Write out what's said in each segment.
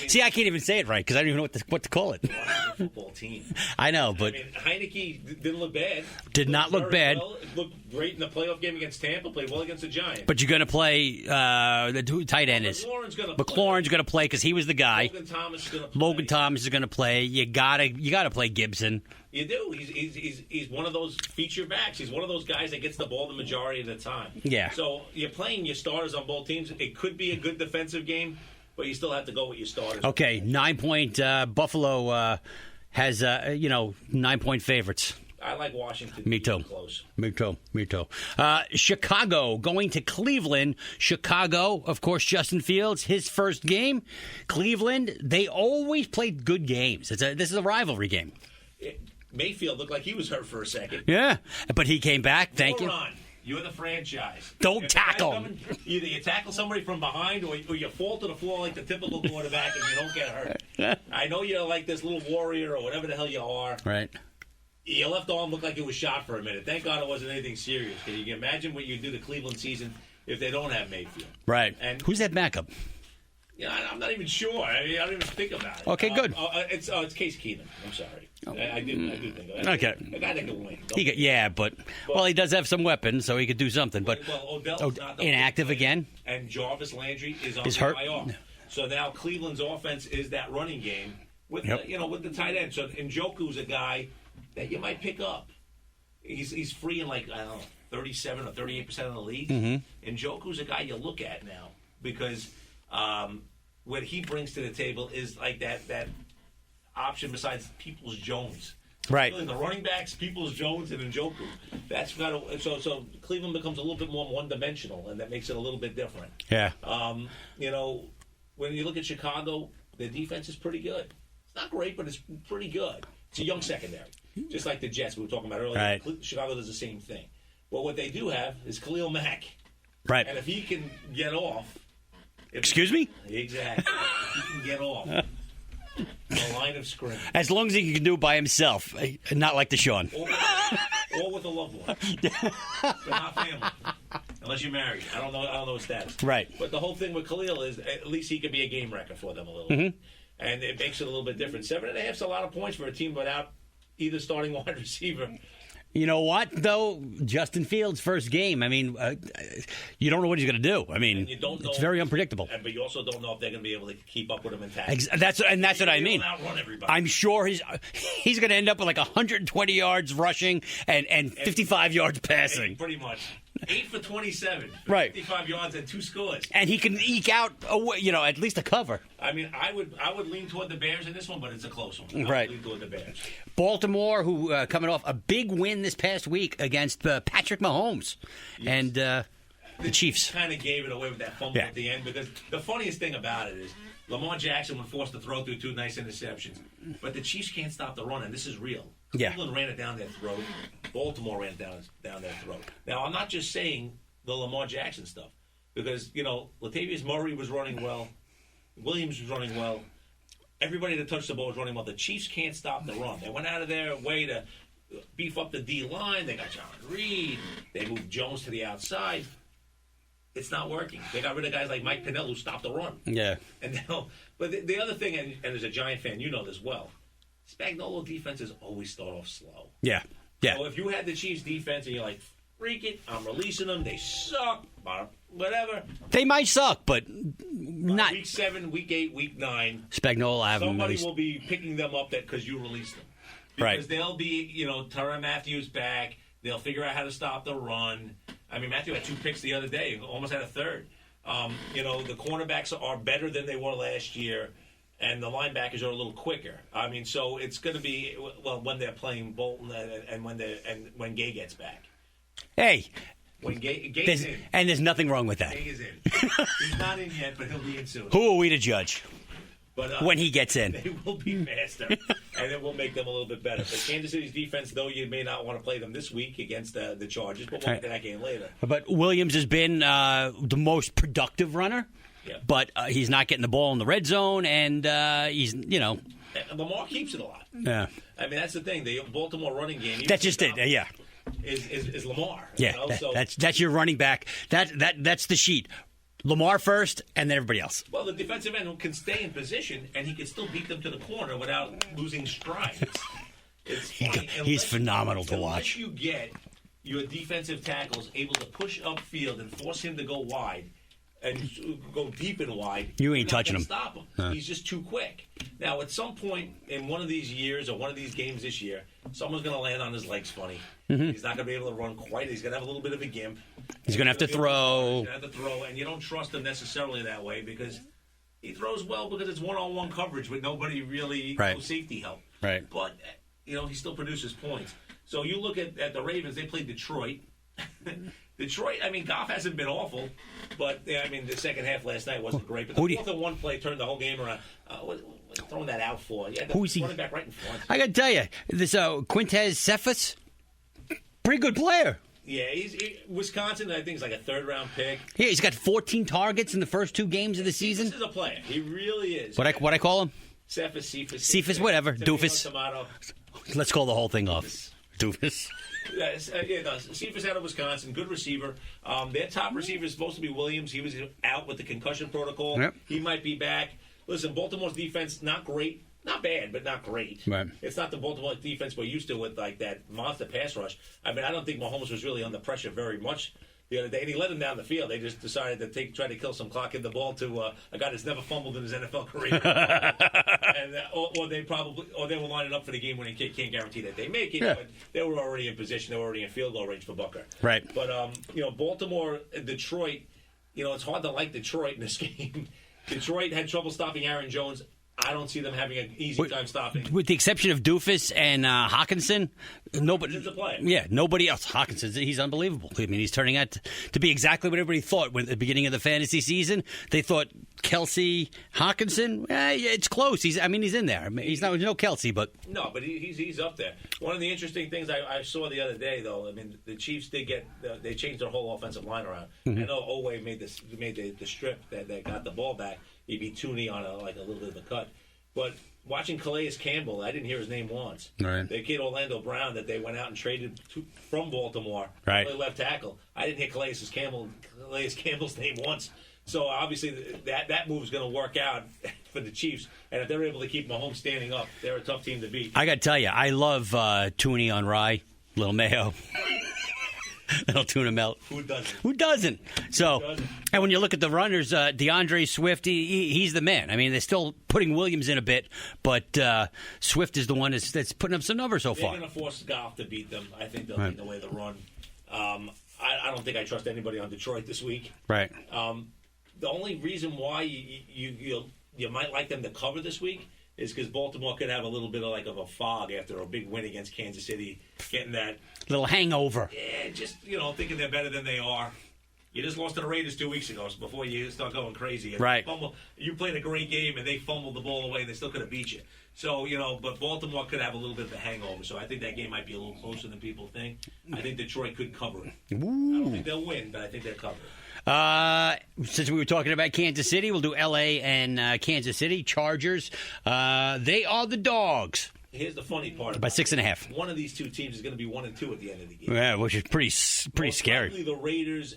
See, I can't even say it right because I don't even know what to call it. Washington football team. I know, but Heineke didn't look bad. Did not look bad. Well. Looked great in the playoff game against Tampa. Played well against the Giants. But you're going to play the tight end is McLaurin's going to play because he was the guy. Logan Thomas is going to play. Logan Thomas is going to play. You gotta play Gibson. You do. He's one of those feature backs. He's one of those guys that gets the ball the majority of the time. Yeah. So you're playing your starters on both teams. It could be a good defensive game, but you still have to go with your starters. Okay, 9-point Buffalo has 9-point favorites. I like Washington. Me too. Close. Me too. Chicago going to Cleveland. Chicago, of course, Justin Fields, his first game. Cleveland, they always played good games. This is a rivalry game. Mayfield looked like he was hurt for a second. Yeah, but he came back. Thank you. You're the franchise. Don't tackle him. Either you tackle somebody from behind or you fall to the floor like the typical quarterback and you don't get hurt. I know you're like this little warrior or whatever the hell you are. Right. Your left arm looked like it was shot for a minute. Thank God it wasn't anything serious. Can you imagine what you do to Cleveland season if they don't have Mayfield? Right. And who's that backup? I'm not even sure. I don't even think about it. Okay, good. It's Case Keenum. I'm sorry. I do think of it. Okay. A guy that can win. But he does have some weapons, so he could do something. But Odell's not inactive again, and Jarvis Landry is on hurt. IR. So now Cleveland's offense is that running game with with the tight end. So Njoku's a guy that you might pick up. He's free in 37 or 38% of the league. Mm-hmm. Njoku's a guy you look at now because what he brings to the table is like that option besides Peoples-Jones. Right. Really, the running backs, Peoples-Jones and Njoku. That's so Cleveland becomes a little bit more one-dimensional, and that makes it a little bit different. Yeah. When you look at Chicago, their defense is pretty good. It's not great, but it's pretty good. It's a young secondary, just like the Jets we were talking about earlier. Right. Chicago does the same thing. But what they do have is Khalil Mack. Right. And if he can get off. Excuse me? Exactly. If he can get off the line of scrimmage. As long as he can do it by himself, not like Deshaun. Or with a loved one. But not family. Unless you're married. I don't know his status. Right. But the whole thing with Khalil is at least he can be a game wrecker for them a little bit. And it makes it a little bit different. 7.5 is a lot of points for a team without either starting wide receiver. You know what, though? Justin Fields' first game. I mean, you don't know what he's going to do. I mean, it's very unpredictable. But you also don't know if they're going to be able to keep up with him in tackles. That's what I mean. Outrun everybody. I'm sure he's going to end up with like 120 yards rushing and 55 yards passing. Pretty much. 8 for 27. Right. 55 yards and 2 scores. And he can eke out, at least a cover. I mean, I would lean toward the Bears in this one, but it's a close one. Right. I would lean toward the Bears. Baltimore, who coming off a big win this past week against Patrick Mahomes. Yes. And the Chiefs. Kind of gave it away with that fumble at the end because the funniest thing about it is Lamar Jackson was forced to throw through 2 nice interceptions. But the Chiefs can't stop the run, and this is real. Cleveland ran it down their throat. Baltimore ran it down their throat. Now, I'm not just saying the Lamar Jackson stuff because, Latavius Murray was running well. Williams was running well. Everybody that touched the ball was running well. The Chiefs can't stop the run. They went out of their way to beef up the D-line. They got John Reed. They moved Jones to the outside. It's not working. They got rid of guys like Mike Pinnell who stopped the run. Yeah. And now, but the other thing, and as a Giant fan, you know this well, Spagnuolo defenses always start off slow. Yeah. Yeah. So if you had the Chiefs defense and you're like, freak it, I'm releasing them, they suck, whatever. They might suck, but not. Week 7, Week 8, Week 9. Spagnuolo, I haven't somebody will be picking them up because you released them. Because they'll be, Tyrann Matthews back. They'll figure out how to stop the run. I mean, Matthew had 2 picks the other day, almost had a third. The cornerbacks are better than they were last year, and the linebackers are a little quicker. I mean, so it's going to be when they're playing Bolton and when Gay gets back. Hey, when Gay's in, and there's nothing wrong with that. Gay is in. He's not in yet, but he'll be in soon. Who are we to judge? But when he gets in, they will be faster, and it will make them a little bit better. But Kansas City's defense, though, you may not want to play them this week against the Chargers, but we'll get to that game later. But Williams has been the most productive runner, but he's not getting the ball in the red zone, and he's, And Lamar keeps it a lot. Yeah. I mean, that's the thing. The Baltimore running game. That's just it, yeah. Is Lamar. Yeah, that's your running back. That's the sheet. Lamar first, and then everybody else. Well, the defensive end can stay in position, and he can still beat them to the corner without losing stride. It's funny. He's phenomenal to watch. Unless you get your defensive tackles able to push upfield and force him to go wide and go deep and wide, you ain't touching him. Stop him. Huh. He's just too quick. Now, at some point in one of these years or one of these games this year, someone's going to land on his legs funny. Mm-hmm. He's not going to be able to run quite. He's going to have a little bit of a gimp. He's going to have to throw. He's going to have to throw, and you don't trust him necessarily that way because he throws well because it's one-on-one coverage with nobody really, no safety help. Right. But, he still produces points. So you look at the Ravens, they played Detroit. Detroit, Goff hasn't been awful, but, the second half last night wasn't great. But the 4th-and-1 play turned the whole game around. What throwing that out for? Yeah, who's he? Running back right in front. I got to tell you, this Quintez Cephas, pretty good player. Yeah, he's Wisconsin, I think, is like a 3rd-round pick. Yeah, he's got 14 targets in the first 2 games of the season. This is a player. He really is. What I call him? Cephas, whatever. Doofus. Let's call the whole thing off. Doofus. Yes, Cephas out of Wisconsin, good receiver. Their top receiver is supposed to be Williams. He was out with the concussion protocol. Yep. He might be back. Listen, Baltimore's defense, not great. Not bad, but not great. Right. It's not the Baltimore defense we're used to with like that monster pass rush. I don't think Mahomes was really under pressure very much the other day, and he let him down the field. They just decided to try to kill some clock in the ball to a guy that's never fumbled in his NFL career. And or they were lining up for the game when he can't guarantee that they make it. Yeah. But they were already in position. They were already in field goal range for Booker. Right. But Baltimore, Detroit. It's hard to like Detroit in this game. Detroit had trouble stopping Aaron Jones. I don't see them having an easy time stopping. With the exception of Doofus and Hawkinson, nobody. He's a player. Yeah, nobody else. Hawkinson, he's unbelievable. He's turning out to be exactly what everybody thought at the beginning of the fantasy season. They thought Kelsey, Hawkinson, it's close. He's in there. He's not no Kelsey, but he's up there. One of the interesting things I saw the other day, though, the Chiefs did they changed their whole offensive line around. Mm-hmm. I know Oweh made the strip that got the ball back. He beat Tooney on a little bit of a cut. But watching Calais Campbell, I didn't hear his name once. Right. The kid Orlando Brown that they went out and traded from Baltimore, right. Left tackle. I didn't hear Calais Campbell's name once. So obviously that move is going to work out for the Chiefs. And if they're able to keep Mahomes standing up, they're a tough team to beat. I got to tell you, I love Tooney on rye, little mayo. That'll tune him out. Who doesn't? So, and when you look at the runners, DeAndre Swift, he's the man. They're still putting Williams in a bit, but Swift is the one that's putting up some numbers so far. They're going to force Goff to beat them. I think they'll beat the way they run. I don't think I trust anybody on Detroit this week. Right. The only reason why you might like them to cover this week is because Baltimore could have a little bit of a fog after a big win against Kansas City, getting that little hangover. Yeah, just thinking they're better than they are. You just lost to the Raiders 2 weeks ago, so before you start going crazy. Right. You played a great game and they fumbled the ball away and they still could have beat you. So but Baltimore could have a little bit of a hangover. So I think that game might be a little closer than people think. I think Detroit could cover it. Ooh. I don't think they'll win, but I think they'll cover it. Since we were talking about Kansas City, we'll do L.A. and Kansas City. Chargers, they are the dogs. Here's the funny part. By 6.5. One of these two teams is going to be 1-2 at the end of the game. Yeah, which is pretty scary. Probably the Raiders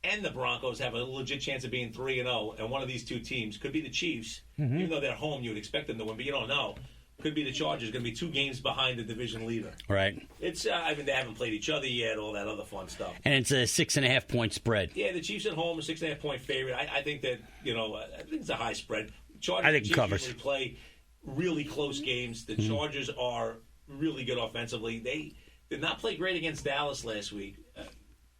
and the Broncos have a legit chance of being 3-0, and one of these two teams could be the Chiefs. Mm-hmm. Even though they're home, you would expect them to win, but you don't know. Could be the Chargers. Going to be 2 games behind the division leader. Right. It's they haven't played each other yet. All that other fun stuff. And it's a 6.5-point spread. Yeah, the Chiefs at home are 6.5-point favorite. I think that I think it's a high spread. Chargers. I think Chiefs covers. Usually play really close games. The Chargers are really good offensively. They did not play great against Dallas last week.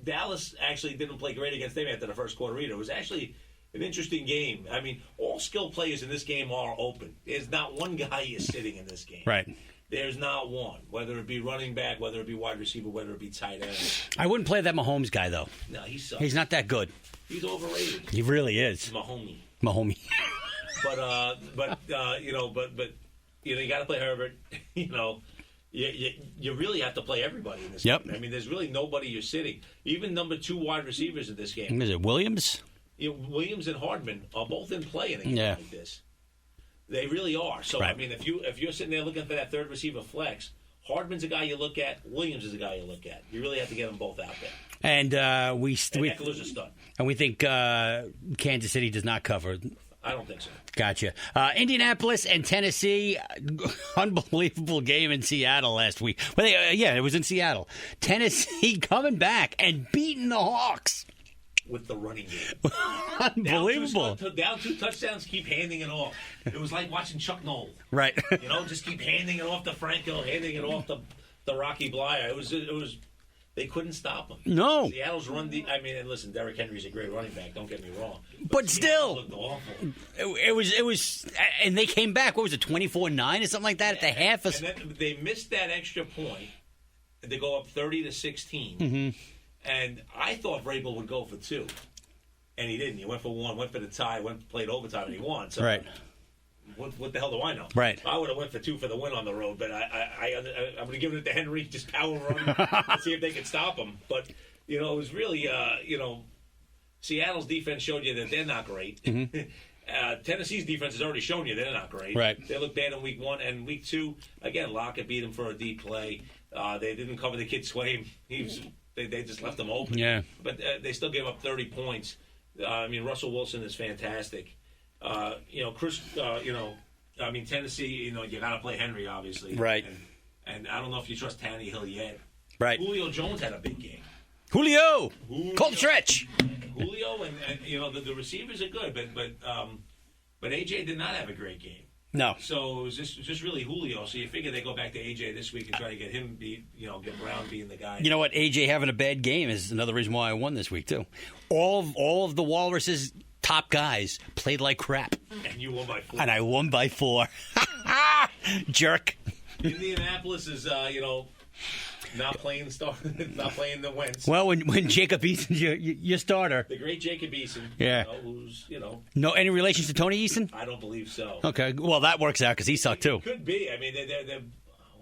Dallas actually didn't play great against them after the first quarter either. It was actually an interesting game. All skill players in this game are open. There's not one guy is sitting in this game. Right. There's not one, whether it be running back, whether it be wide receiver, whether it be tight end. I wouldn't play that Mahomes guy, though. No, he sucks. He's not that good. He's overrated. He really is. Mahomes. But you got to play Herbert. You really have to play everybody in this game. There's really nobody you're sitting. Even number 2 wide receivers in this game. Is it Williams? Williams and Hardman are both in play in a game like this. They really are. So, right. If you're sitting there looking for that third receiver flex, Hardman's a guy you look at. Williams is a guy you look at. You really have to get them both out there. And Eckler's a stud. And we think Kansas City does not cover. I don't think so. Gotcha. Indianapolis and Tennessee, unbelievable game in Seattle last week. Well, it was in Seattle. Tennessee coming back and beating the Hawks. With the running game. Unbelievable. Down 2 touchdowns, keep handing it off. It was like watching Chuck Noll. Right. Just keep handing it off to Franco, handing it off to Rocky Blyer. It was. They couldn't stop him. No. Seattle's run and listen, Derrick Henry's a great running back. Don't get me wrong. But still, looked awful. It was, and they came back. What was it, 24-9 or something like that at the half? And then they missed that extra point to go up 30-16. Mm-hmm. And I thought Vrabel would go for 2, and he didn't. He went for 1, went for the tie, played overtime, and he won. So right. What the hell do I know? Right. I would have went for 2 for the win on the road, but I'm going to give it to Henry, just power run and see if they can stop him. But, it was really, Seattle's defense showed you that they're not great. Mm-hmm. Tennessee's defense has already shown you they're not great. Right. They looked bad in week 1 and week 2. Again, Lockett beat him for a deep play. They didn't cover the kid Swaim. They just left him open. Yeah. But they still gave up 30 points. Russell Wilson is fantastic. Tennessee, you got to play Henry, obviously. Right. And I don't know if you trust Tannehill yet. Right. Julio Jones had a big game. Julio. Cold stretch. Julio and the receivers are good, but AJ did not have a great game. No. So it was just really Julio. So you figure they go back to AJ this week and try to get him get Brown being the guy. You know what? AJ having a bad game is another reason why I won this week too. All of the Walrus's top guys played like crap. And you won by 4. And I won by 4. Jerk. Indianapolis is not playing the Wentz. Well, when Jacob Eason's your starter. The great Jacob Eason. Yeah. Who's. No, any relations to Tony Eason? I don't believe so. Okay. Well, that works out because he sucked too. Could be. I mean, they're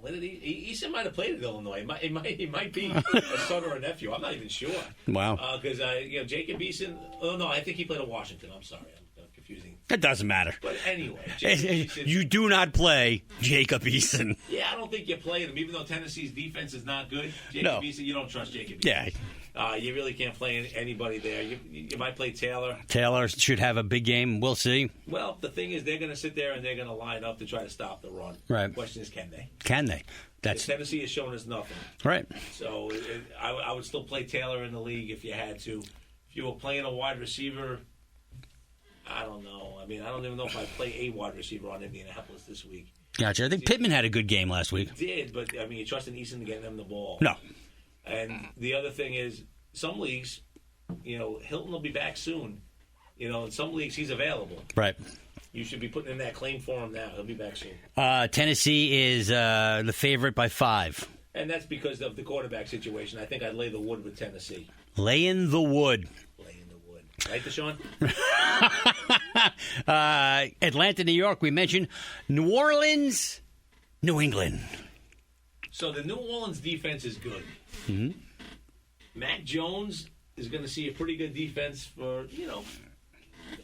what did Eason might have played at Illinois. He might be a son or a nephew. I'm not even sure. Wow. Because Jacob Eason. Oh no, I think he played at Washington. I'm sorry, I'm confusing. It doesn't matter. But anyway, Eason, you do not play Jacob Eason. Yeah, I don't think you play him, even though Tennessee's defense is not good. Jacob Eason, you don't trust Jacob Eason. Yeah. You really can't play anybody there. You might play Taylor. Taylor should have a big game. We'll see. Well, the thing is, they're going to sit there and they're going to line up to try to stop the run. Right. The question is, can they? Can they? Tennessee has shown us nothing. Right. So I would still play Taylor in the league if you had to. If you were playing a wide receiver, I don't know. I mean, I don't even know if I'd play a wide receiver on Indianapolis this week. Gotcha. I think Pittman had a good game last week. He did, but, I mean, you trusted Eason to get them the ball. No. And the other thing is, some leagues, Hilton will be back soon. In some leagues, he's available. Right. You should be putting in that claim for him now. He'll be back soon. Tennessee is the favorite by 5. And that's because of the quarterback situation. I think I'd lay the wood with Tennessee. Laying the wood. Laying the wood. Right, Deshaun? Atlanta, New York, we mentioned. New Orleans, New England. So the New Orleans defense is good. Mm-hmm. Mac Jones is going to see a pretty good defense for,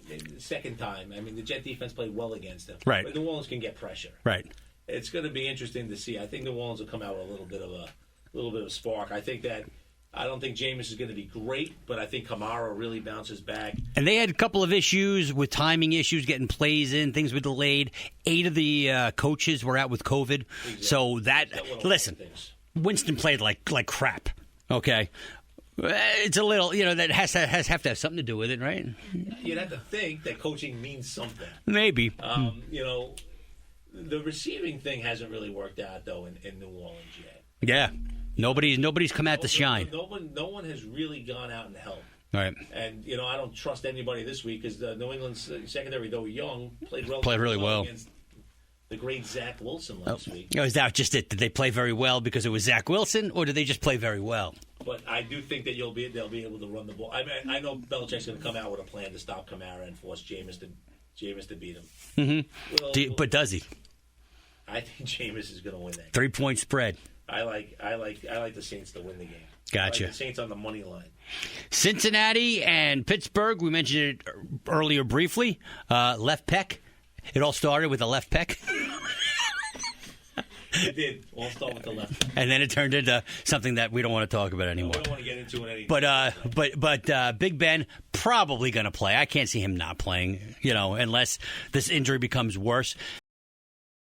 maybe the second time. I mean, the Jet defense played well against them. Right. But New Orleans can get pressure. Right. It's going to be interesting to see. I think New Orleans will come out with a little bit of a spark. I don't think Jameis is going to be great, but I think Kamara really bounces back. And they had a couple of issues with timing issues, getting plays in. Things were delayed. 8 of the coaches were out with COVID. Exactly. So listen, Winston played like crap. Okay. It's a little, that has to have something to do with it, right? You'd have to think that coaching means something. Maybe. The receiving thing hasn't really worked out, though, in New Orleans yet. Yeah. Nobody's come out to shine. No one has really gone out and helped. Right. And, I don't trust anybody this week because the New England secondary, though young, played really well against the great Zach Wilson last week. Is that just it? Did they play very well because it was Zach Wilson, or did they just play very well? But I do think that they'll be able to run the ball. I mean, I know Belichick's going to come out with a plan to stop Kamara and force Jameis to beat him. Mm-hmm. But does he? I think Jameis is going to win that. 3-point spread. I like the Saints to win the game. Gotcha. I like the Saints on the money line. Cincinnati and Pittsburgh. We mentioned it earlier briefly. Left peck. It all started with a left peck. It did. All start with the left. And then it turned into something that we don't want to talk about anymore. We don't want to get into it anymore. But Big Ben probably going to play. I can't see him not playing, unless this injury becomes worse.